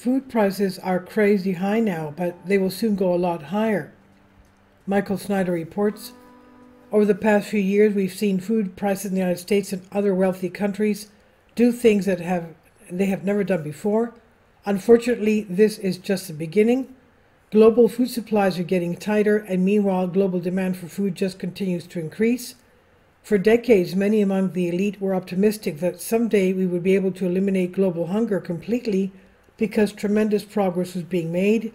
Food prices are crazy high now, but they will soon go a lot higher. Michael Snyder reports, over the past few years, we've seen food prices in the United States and other wealthy countries do things that they have never done before. Unfortunately, this is just the beginning. Global food supplies are getting tighter, and meanwhile, global demand for food just continues to increase. For decades, many among the elite were optimistic that someday we would be able to eliminate global hunger completely because tremendous progress was being made.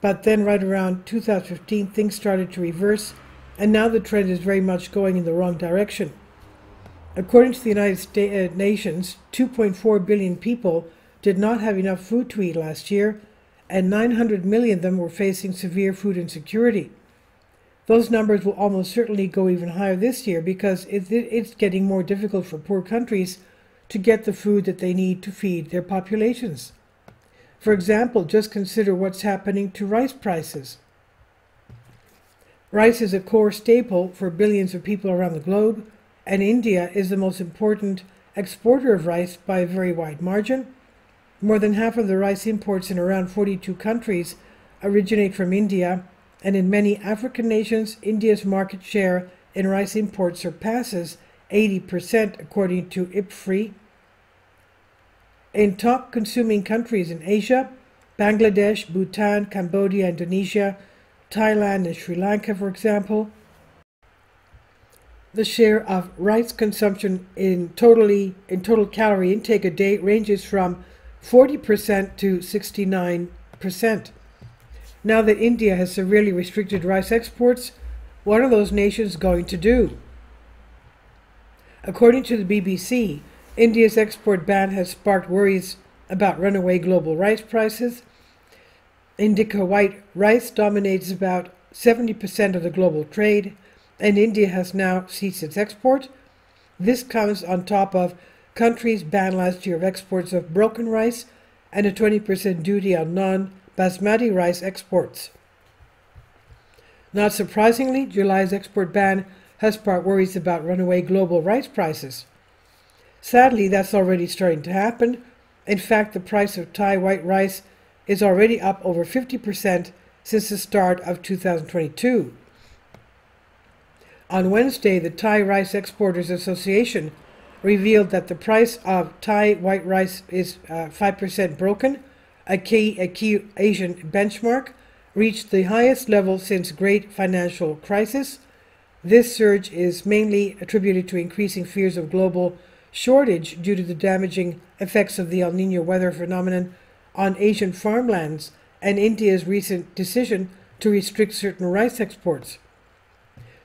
But then right around 2015, things started to reverse, and now the trend is very much going in the wrong direction. According to the United Nations, 2.4 billion people did not have enough food to eat last year, and 900 million of them were facing severe food insecurity. Those numbers will almost certainly go even higher this year because it's getting more difficult for poor countries to get the food that they need to feed their populations. For example, just consider what's happening to rice prices. Rice is a core staple for billions of people around the globe, and India is the most important exporter of rice by a very wide margin. More than half of the rice imports in around 42 countries originate from India, and in many African nations, India's market share in rice imports surpasses 80% according to IPFRI. In top consuming countries in Asia, Bangladesh, Bhutan, Cambodia, Indonesia, Thailand, and Sri Lanka, for example, the share of rice consumption in total calorie intake a day ranges from 40% to 69%. Now that India has severely restricted rice exports, what are those nations going to do? According to the BBC, India's export ban has sparked worries about runaway global rice prices. Indica white rice dominates about 70% of the global trade, and India has now ceased its export. This comes on top of countries banned last year of exports of broken rice and a 20% duty on non-basmati rice exports. Not surprisingly, July's export ban has sparked worries about runaway global rice prices. Sadly, that's already starting to happen. In fact, the price of Thai white rice is already up over 50% since the start of 2022. On Wednesday, the Thai Rice Exporters Association revealed that the price of Thai white rice is 5% broken, a key Asian benchmark, reached the highest level since Great Financial Crisis. This surge is mainly attributed to increasing fears of global shortage due to the damaging effects of the El Niño weather phenomenon on Asian farmlands and India's recent decision to restrict certain rice exports.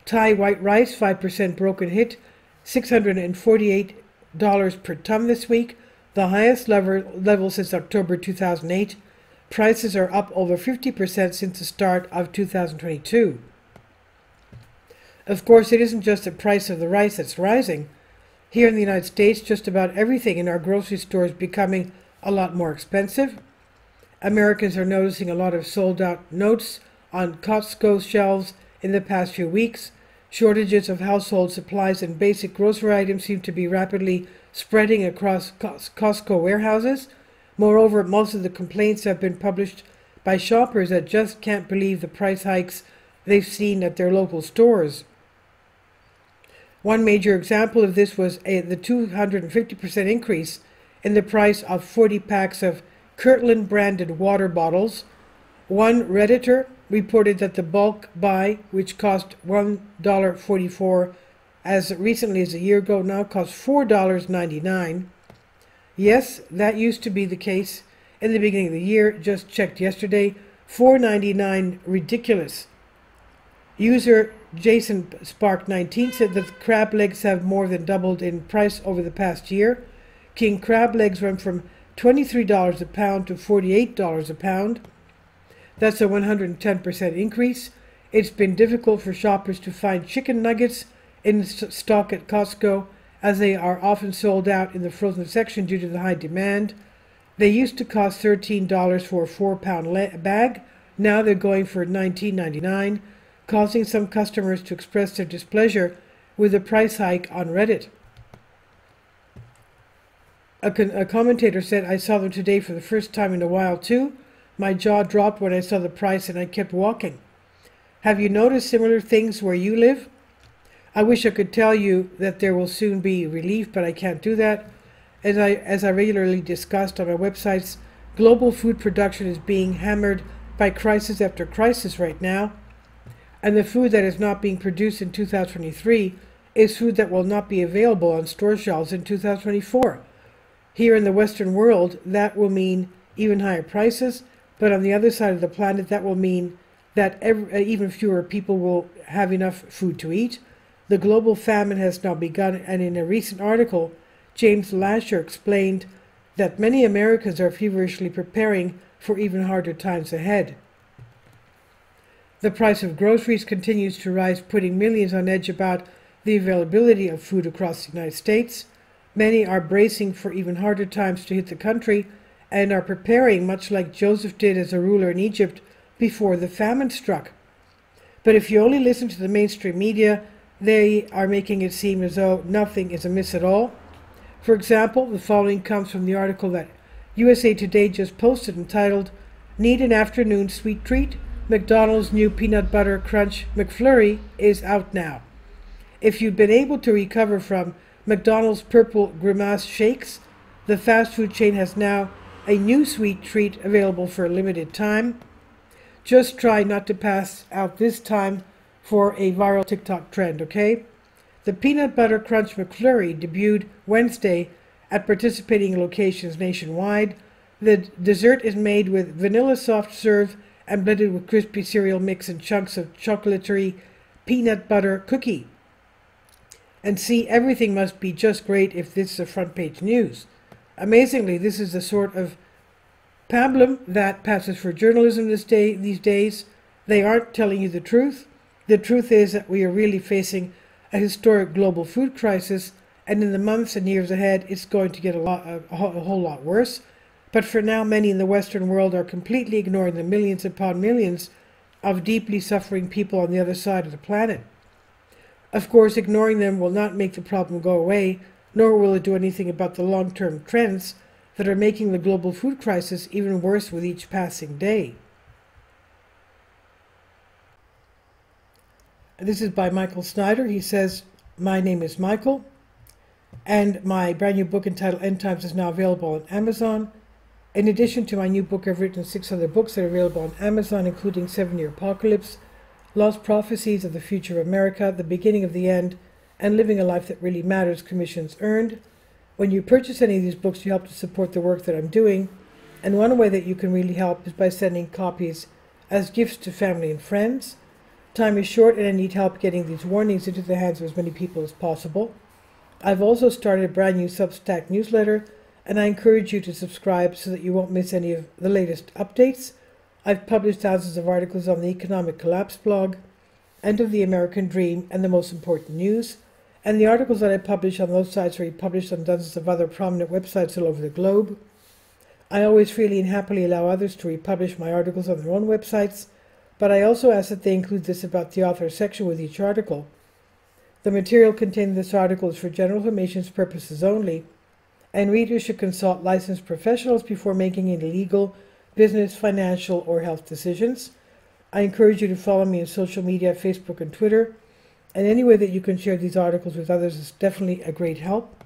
Thai white rice 5% broken hit $648 per ton this week, the highest level since October 2008. Prices are up over 50% since the start of 2022. Of course, it isn't just the price of the rice that's rising. Here in the United States, just about everything in our grocery stores is becoming a lot more expensive. Americans are noticing a lot of sold-out notes on Costco shelves in the past few weeks. Shortages of household supplies and basic grocery items seem to be rapidly spreading across Costco warehouses. Moreover, most of the complaints have been published by shoppers that just can't believe the price hikes they've seen at their local stores. One major example of this was the 250% increase in the price of 40 packs of Kirtland branded water bottles. One Redditor reported that the bulk buy, which cost $1.44 as recently as a year ago, now costs $4.99. Yes, that used to be the case in the beginning of the year. Just checked yesterday. $4.99, ridiculous. User Jason Spark 19 said that crab legs have more than doubled in price over the past year. King crab legs went from $23 a pound to $48 a pound. That's a 110% increase. It's been difficult for shoppers to find chicken nuggets in stock at Costco, as they are often sold out in the frozen section due to the high demand. They used to cost $13 for a 4-pound bag. Now they're going for $19.99, causing some customers to express their displeasure with the price hike on Reddit. A commentator said, "I saw them today for the first time in a while too. My jaw dropped when I saw the price and I kept walking." Have you noticed similar things where you live? I wish I could tell you that there will soon be relief, but I can't do that. As I regularly discussed on my websites, global food production is being hammered by crisis after crisis right now, and the food that is not being produced in 2023 is food that will not be available on store shelves in 2024. Here in the Western world, that will mean even higher prices, but on the other side of the planet, that will mean that even fewer people will have enough food to eat. The global famine has now begun, and in a recent article, James Lasher explained that many Americans are feverishly preparing for even harder times ahead. The price of groceries continues to rise, putting millions on edge about the availability of food across the United States. Many are bracing for even harder times to hit the country and are preparing, much like Joseph did as a ruler in Egypt before the famine struck. But if you only listen to the mainstream media, they are making it seem as though nothing is amiss at all. For example, the following comes from the article that USA Today just posted entitled, "Need an Afternoon Sweet Treat? McDonald's new Peanut Butter Crunch McFlurry is out now." If you've been able to recover from McDonald's Purple Grimace shakes, the fast food chain has now a new sweet treat available for a limited time. Just try not to pass out this time for a viral TikTok trend, okay? The Peanut Butter Crunch McFlurry debuted Wednesday at participating locations nationwide. The dessert is made with vanilla soft serve and blended with crispy cereal mix and chunks of chocolatey peanut butter cookie. And see, everything must be just great if this is front page news. Amazingly, this is the sort of pablum that passes for journalism these days. They aren't telling you the truth. The truth is that we are really facing a historic global food crisis, and in the months and years ahead, it's going to get a whole lot worse. But for now, many in the Western world are completely ignoring the millions upon millions of deeply suffering people on the other side of the planet. Of course, ignoring them will not make the problem go away, nor will it do anything about the long-term trends that are making the global food crisis even worse with each passing day. This is by Michael Snyder. He says, "My name is Michael, and my brand new book entitled End Times is now available on Amazon. In addition to my new book, I've written 6 other books that are available on Amazon, including 7-Year Apocalypse, Lost Prophecies of the Future of America, The Beginning of the End, and Living a Life That Really Matters, Commissions Earned. When you purchase any of these books, you help to support the work that I'm doing, and one way that you can really help is by sending copies as gifts to family and friends. Time is short, and I need help getting these warnings into the hands of as many people as possible. I've also started a brand new Substack newsletter, and I encourage you to subscribe so that you won't miss any of the latest updates. I've published thousands of articles on the Economic Collapse blog, End of the American Dream, and the most important news. And the articles that I publish on those sites are republished on dozens of other prominent websites all over the globe. I always freely and happily allow others to republish my articles on their own websites, but I also ask that they include this about the author section with each article. The material contained in this article is for general information purposes only, and readers should consult licensed professionals before making any legal, business, financial, or health decisions. I encourage you to follow me on social media, Facebook and Twitter, and any way that you can share these articles with others is definitely a great help.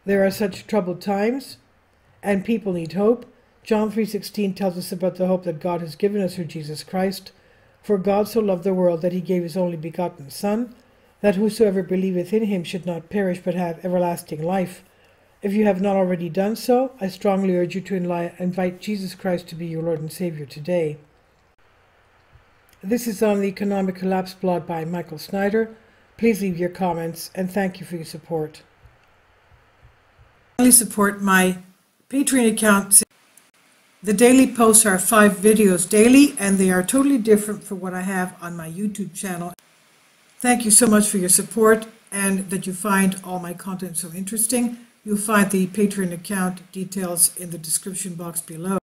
There are such troubled times, and people need hope. John 3:16 tells us about the hope that God has given us through Jesus Christ. For God so loved the world that he gave his only begotten Son, that whosoever believeth in him should not perish but have everlasting life. If you have not already done so, I strongly urge you to invite Jesus Christ to be your Lord and Savior today. This is on the Economic Collapse blog by Michael Snyder. Please leave your comments, and thank you for your support. Please support my Patreon account. The daily posts are 5 videos daily, and they are totally different from what I have on my YouTube channel. Thank you so much for your support, and that you find all my content so interesting. You'll find the Patreon account details in the description box below.